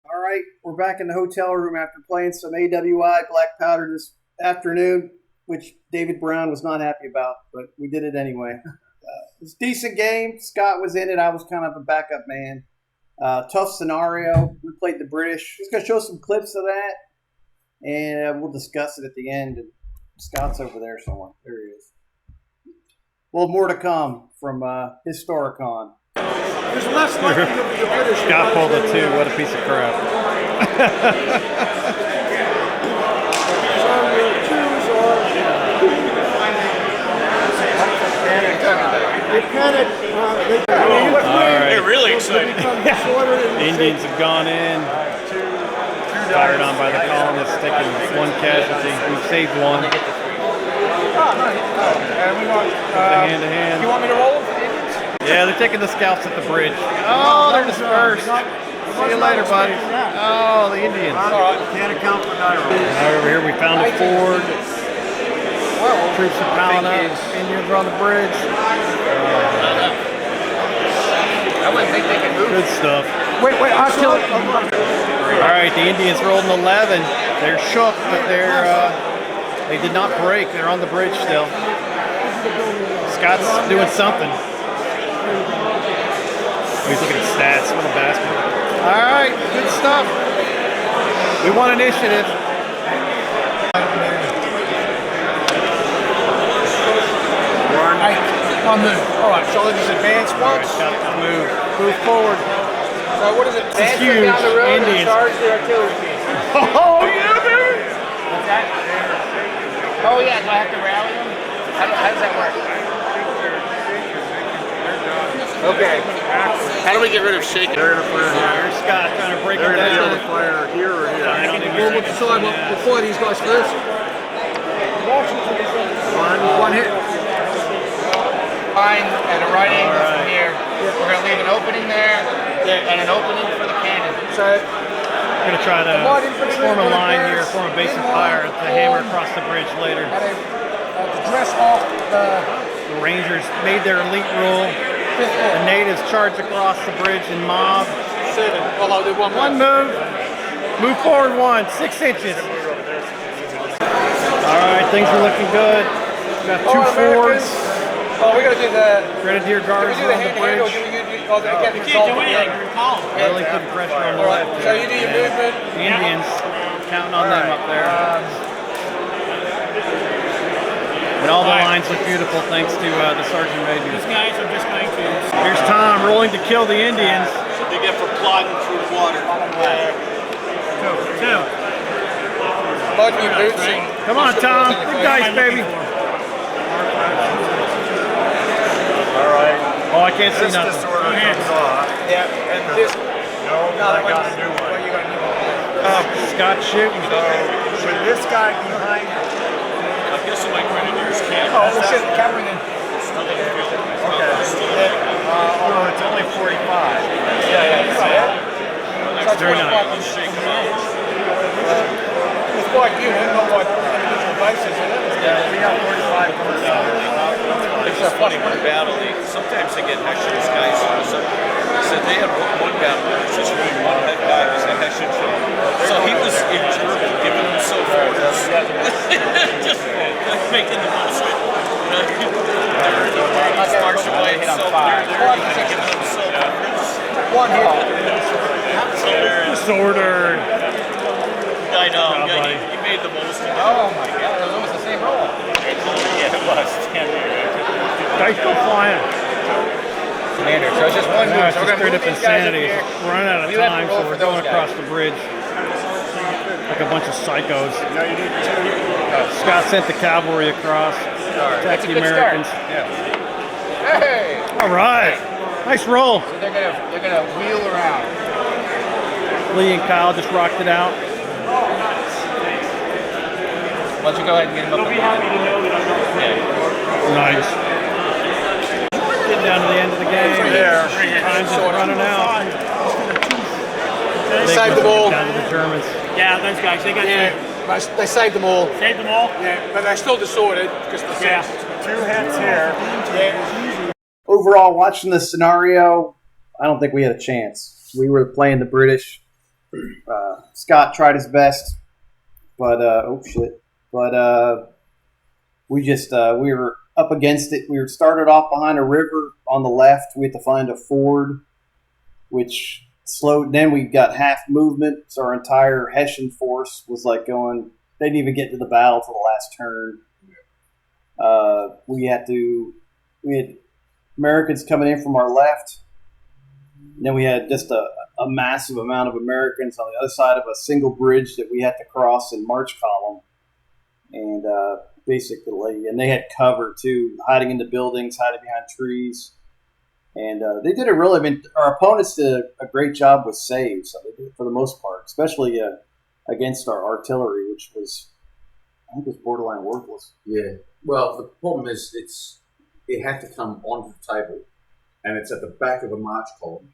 All right, we're back in the hotel room after playing some AWI Black Powder this afternoon, which David Brown was not happy about, but we did it anyway. It was a decent game. Scott was in it. I was kind of a backup man. Tough scenario. We played the British. Just going to show some clips of that, and we'll discuss it at the end. And Scott's over there somewhere. There he is. Well, more to come from Historicon. There's less likely to be the British. Scott pulled it too. What a piece of crap. They're really excited. The Indians have gone in. Fired on by the colonists, taking one casualty. We've saved one. Hand to hand. You want me to roll them? Yeah, they're taking the scouts at the bridge. Oh, they're dispersed. See you later, buddy. Oh, the Indians. Can't account for Nairo. Over here we found a ford. Troops are piling up. Indians are on the bridge. I wouldn't think they could move. Good stuff. Wait, I'll kill it. All right, the Indians rolled an 11. They're shook, but they did not break. They're on the bridge still. Scott's doing something. Oh, he's looking at stats. What a bastard. All right, good stuff. We want initiative. One move. All right, so let's advance once. Move forward. So what is it? This is huge. Down the road Indians. and charge the artillery piece. Oh, yeah, baby. What's that? Oh yeah, do I have to rally them? How does that work? Okay. How do we get rid of shaking? They're going to fire here. Here's Scott trying to break They're it going to down. fire here or here. Well, We'll decide we'll fire these guys first. One hit. Line at a right angle from here. We're going to leave an opening there and an opening for the cannon. So We're going to try to form a line here, form a base of fire to hammer across the bridge later. to dress off the The Rangers made their elite rule. The natives charged across the bridge in mob. 7. Well, I'll do one One move. Move forward 6 inches. All right, things are looking good. We got 2 forwards. Oh, we got to do the. Grenadier Guards Do are the on the hand-to-hand, or bridge. do you can't do anything. Really putting pressure on the All right, left. so you do your movement. The Indians, counting on them up there. And all the lines look beautiful thanks to the Sergeant Major. These guys are just going to... Here's Tom rolling to kill the Indians. What they get for plodding through water. Two. Mud your boots. Come on, Tom. Good guys, baby. All right. Oh, I can't see This nothing. disorder comes off. Yeah, and this. No, I got a new one. What you got a new one? Scott shooting. So, should this guy behind? I'm guessing my grenadiers can't. Oh, well, shit, Cameron then. Okay. Oh, it's only 45. Yeah. That's Very nice. It's quite good. I don't know what individual basis it is. Yeah, we got 45 going down. It's just funny when battle, sometimes they get Hessian guys. Said they had one battle, it was just really one head guy was a Hessian. So he was in German giving himself orders. Just making the most of it. Marching by himself there, giving himself orders. One hit. Disordered. I know, yeah, he made the most of it. Oh my God, it was almost the same roll. Yeah, it was. Dice go flying. Commander, so it's just one move. Yeah, it's So just we're straight going to up move these guys up insanity. here. We're running out of You have to time, roll so we're for going those across guys. the bridge like a bunch of psychos. No, you need 2. Scott sent the cavalry across, That's attack a the good Americans. Hey! All right, nice roll. So they're gonna wheel around. Lee and Kyle just rocked it out. Why don't you go ahead and get him up? Nice. Getting down to the end of the game. There. Time's just running out. They saved them all. Down to the Germans. Yeah, those guys, they got They saved them all. saved them all. Yeah, but they're still disordered because the 2 hits here. Overall, watching the scenario, I don't think we had a chance. We were playing the British. Scott tried his best, but we were up against it. We were started off behind a river on the left. We had to find a ford, which slowed. Then we got half movement, so our entire Hessian force was like going. They didn't even get to the battle till the last turn. We had Americans coming in from our left. And then we had just a massive amount of Americans on the other side of a single bridge that we had to cross in march column. And basically, and they had cover too, hiding in the buildings, hiding behind trees. And they did our opponents did a great job with saves, so they did for the most part, especially against our artillery, which was, I think, was borderline worthless. Yeah. Well, the problem is it had to come onto the table, and it's at the back of a march column.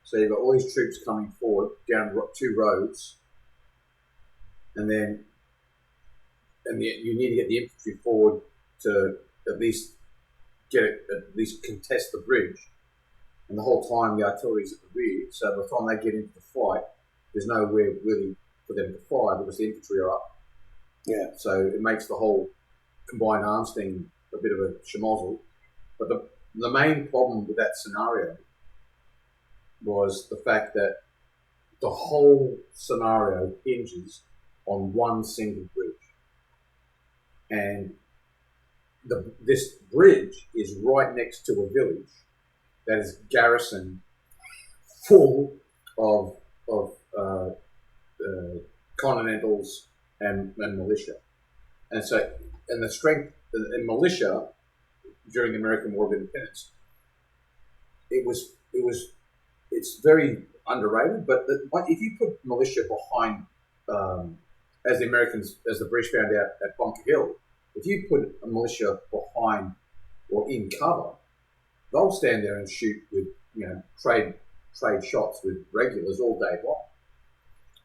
So you've got all these troops coming forward down 2 roads, and then you need to get the infantry forward to at least contest the bridge. And the whole time the artillery's at the rear, so by the time they get into the fight, there's nowhere really for them to fire because the infantry are up. Yeah. So it makes the whole combined arms thing a bit of a schmozzle. But the main problem with that scenario was the fact that the whole scenario hinges on one single bridge. And this bridge is right next to a village that is garrisoned full of Continentals and militia. And the strength in militia during the American War of Independence, it's very underrated. But if you put militia behind, as the British found out at Bunker Hill, if you put a militia behind or in cover, they'll stand there and shoot with trade shots with regulars all day long.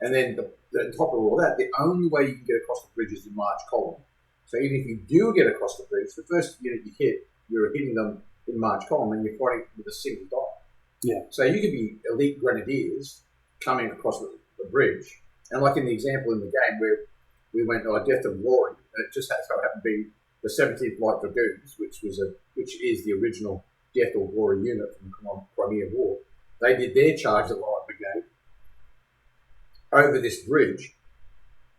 And then on top of all that, the only way you can get across the bridge is in march column. So even if you do get across the bridge, the first unit you hit, you're hitting them in march column, and you're fighting with a single dot. Yeah. So you could be elite grenadiers coming across the bridge, and like in the example in the game where we went Death of Glory, it just so happened to be the 17th Light Dragoons, which is the original Death or Glory unit from the Crimean War. They did their charge at Light Brigade over this bridge.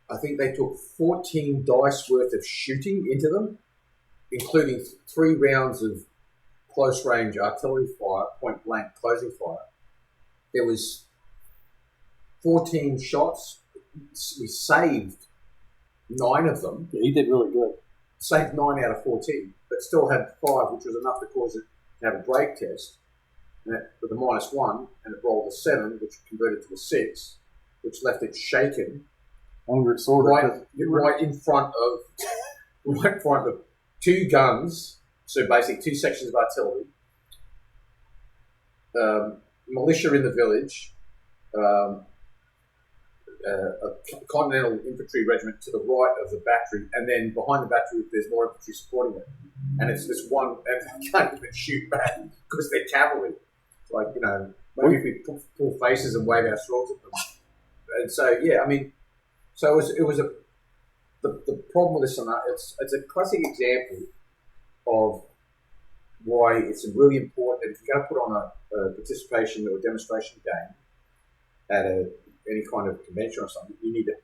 I think they took 14 dice worth of shooting into them, including 3 rounds of close range artillery fire, point blank closing fire. There was 14 shots. We saved 9 of them. Yeah, he did really good. Saved 9 out of 14, but still had 5, which was enough to cause it to have a break test. And with a -1, and it rolled a 7, which converted to a 6, which left it shaken. Right in front of 2 guns, so basically 2 sections of artillery, militia in the village, a Continental infantry regiment to the right of the battery, and then behind the battery there's more infantry supporting it. And it's this one, and they can't even shoot back because they're cavalry. It's like, maybe if we pull faces and wave our swords at them. And so, yeah, I mean, so it was the problem with this scenario. It's a classic example of why it's really important that if you're going to put on a participation or demonstration game at any kind of convention or something, you need to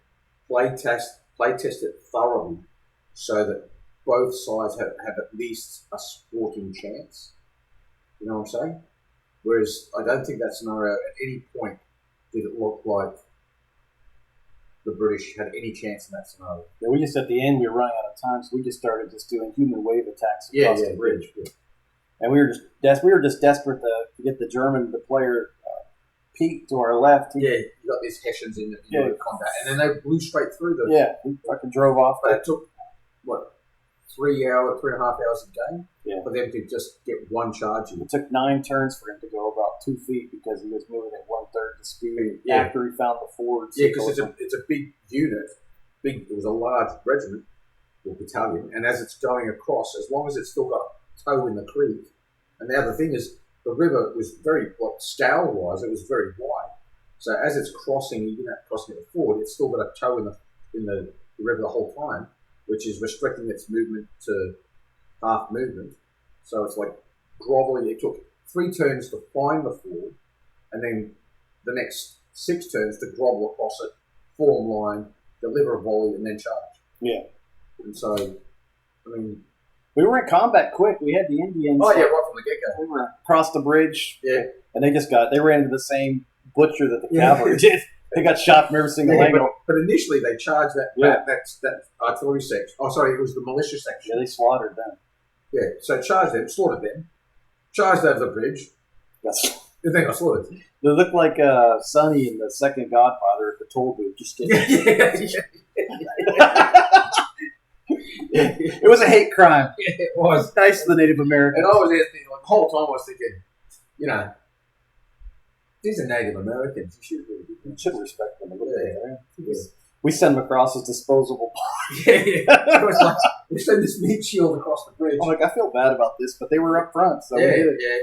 play test it thoroughly so that both sides have at least a sporting chance. You know what I'm saying? Whereas I don't think that scenario at any point did it look like the British had any chance in that scenario. Yeah, we just, at the end, we were running out of time, so we just started just doing human wave attacks across the bridge. Yeah. And we were just desperate to get the German, the player, peek to our left. You got these Hessians in the combat, and then they blew straight through them. Yeah, we fucking drove off. But it took, 3.5 hours a game for them to just get one charge in. It took 9 turns for him to go about 2 feet because he was moving at 1/3 the speed after he found the fords. Yeah, because it's a big unit. It was a large regiment or battalion, and as it's going across, as long as it's still got a toe in the creek, and the other thing is the river was very, scale-wise, it was very wide. So as it's crossing, even at crossing at the ford, it's still got a toe in the river the whole time, which is restricting its movement to half movement. So it's like groveling. It took 3 turns to find the ford, and then the next 6 turns to grovel across it, form line, deliver a volley, and then charge. Yeah. And so, I mean, we were in combat quick. We had the Indians. oh yeah, right from the get-go. We were across the bridge. Yeah. And they ran into the same butcher that the cavalry did. They got shot from every single angle. But initially they charged that artillery section. Oh, sorry, it was the militia section. Yeah, they slaughtered them. Yeah, so charged them, slaughtered them, charged over the bridge, Yes. and then got slaughtered. They looked like Sonny in the second Godfather at the toll booth. Just kidding. It was a hate crime. It was. Nice to the Native Americans. And I was asking, like, the whole time I was thinking, you know, these are Native Americans. You should respect them a little bit. Right? Yeah. We send them across as disposable. Yeah. It was like, we send this meat shield across the bridge. I'm like, I feel bad about this, but they were up front, so we Yeah, did it. yeah.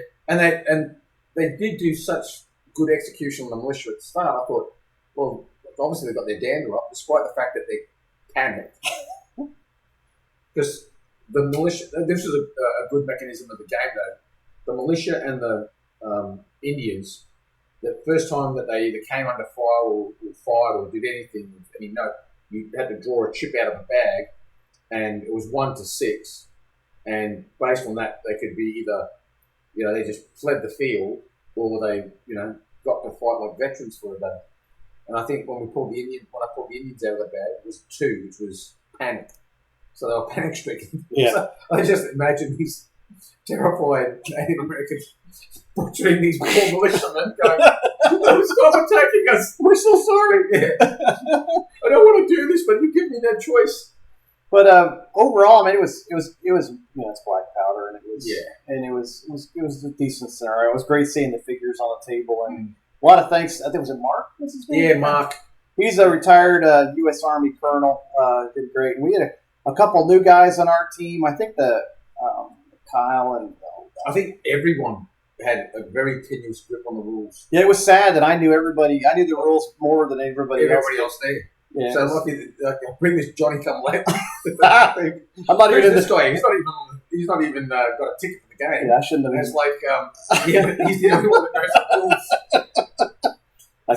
And they did do such good execution on the militia at the start. I thought, well, obviously they got their dander up, despite the fact that they panicked. Because the militia, this was a good mechanism of the game, though. The militia and the Indians, the first time that they either came under fire or fired or did anything with any note, you had to draw a chip out of a bag, and it was 1 to 6. And based on that, they could be either, you know, they just fled the field, or they, you know, got to fight like veterans for a day. And I think when I pulled the Indians out of the bag, it was 2, which was panic. So they were panic stricken. Yeah. So I just imagine these terrified Native Americans butchering these poor militiamen going, stop attacking us. We're so sorry. Yeah. I don't want to do this, but you give me that choice. But overall, I mean, it was you know, it's black powder, and it was a decent scenario. It was great seeing the figures on the table, and a lot of thanks. I think was it Mark? What's his name? Yeah, Mark. He's a retired U.S. Army colonel. Did great, and we had a couple new guys on our team. I think Kyle and I think everyone had a very tenuous grip on the rules. Yeah, it was sad that I knew everybody. I knew the rules more than everybody else there. Yeah, so lucky that I bring this Johnny come late. I'm not even this guy. He's not even got a ticket for the game. Yeah, I shouldn't have. It's like he's the only one that knows the rules.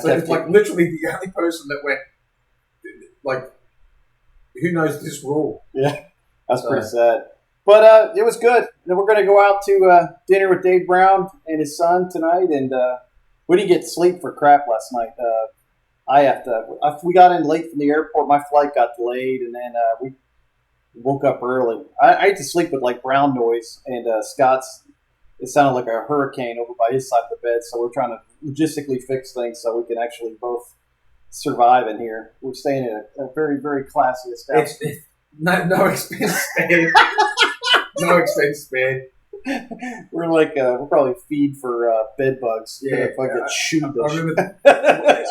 So it's like literally the only person that went like, who knows this rule? Yeah, that's pretty sad. But it was good. Then we're going to go out to dinner with Dave Brown and his son tonight, and we didn't get sleep for crap last night. We got in late from the airport. My flight got delayed, and then we woke up early. I had to sleep with like brown noise, and Scott's. It sounded like a hurricane over by his side of the bed. So we're trying to logistically fix things so we can actually both survive in here. We're staying in a very, very classy establishment. No expense spared. No expense spared. We're like we're probably feed for bed bugs. Yeah, if I get chewed. I remember.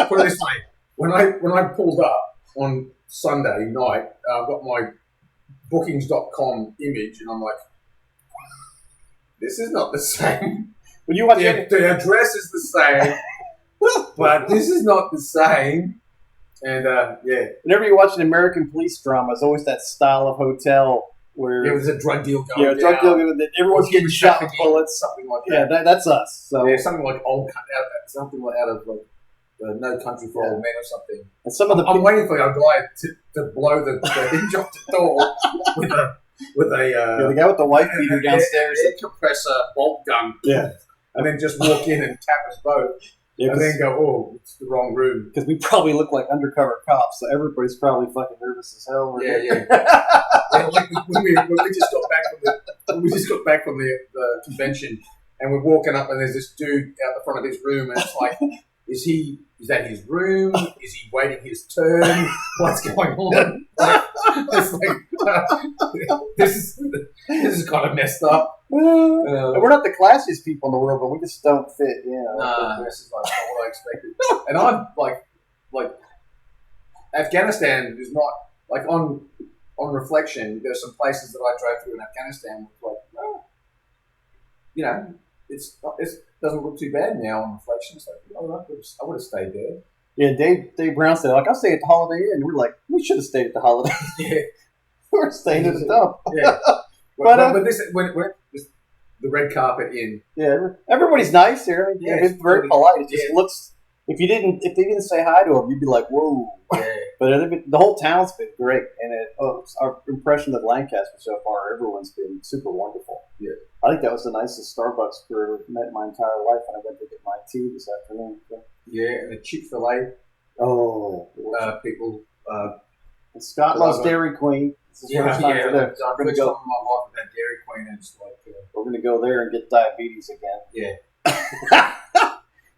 Put it this way: when I pulled up on Sunday night, I got my bookings.com image, and I'm like, this is not the same. When you watch the address is the same, but this is not the same. And whenever you watch an American police drama, it's always that style of hotel where there was a drug deal going. Yeah, drug deal going. Everyone's getting shot with bullets, something like that. Yeah, that's us. So yeah, something like something like out of like No Country for Old Men or something. And some of the I'm waiting for a guy to blow the hinge off the door with a the guy with the white beater downstairs, air compressor bolt gun. Yeah, and then just walk in and tap us both. Yeah, and then go, oh, it's the wrong room. Because we probably look like undercover cops, so everybody's probably fucking nervous as hell. Yeah. Like when we just got back from the convention, and we're walking up, and there's this dude out the front of his room, and it's like, is that his room? Is he waiting his turn? What's going on? It's like, this is kind of messed up. We're not the classiest people in the world, but we just don't fit. This is like not what I expected. And I'm like Afghanistan is not like on reflection. There's some places that I drove through in Afghanistan with like, it's doesn't look too bad now on inflation. It's like, I would have stayed there. Yeah, Dave Brown said, like, I'll stay at the Holiday Inn. We're like, we should have stayed at the Holiday Inn. Yeah. We're staying at the dump. Yeah. But this, when the red carpet in. Yeah, everybody's nice here. Yeah, it's very polite. It just looks. If they didn't say hi to him, you'd be like, whoa. Yeah. But the whole town's been great, and our impression of Lancaster so far, everyone's been super wonderful. Yeah. I think that was the nicest Starbucks crew I've met in my entire life, and I went to get my tea this afternoon. So. Yeah, and the Chick-fil-A. Oh, people. And Scott loves Dairy Queen. I'm going to go. My wife with that Dairy Queen, and it's like we're going to go there and get diabetes again. Yeah.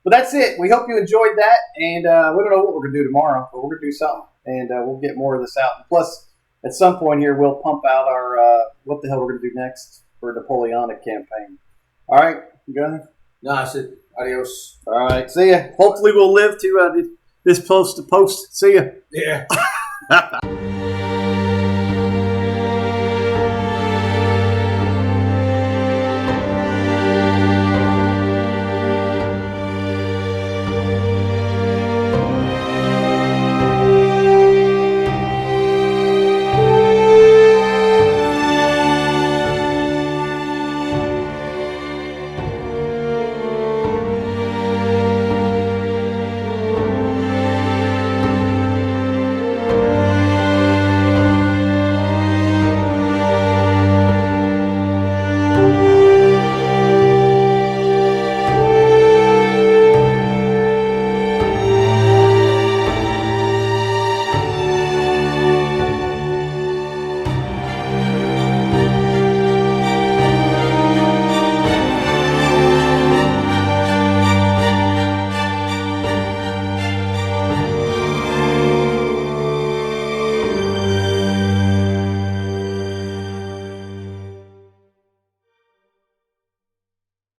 But that's it. We hope you enjoyed that, and we don't know what we're going to do tomorrow, but we're going to do something, and we'll get more of this out. And plus, at some point here, we'll pump out our what the hell we're going to do next for a Napoleonic campaign. All right, you got anything? No, I said adios. All right, see ya. Hopefully, we'll live to this post. See ya. Yeah.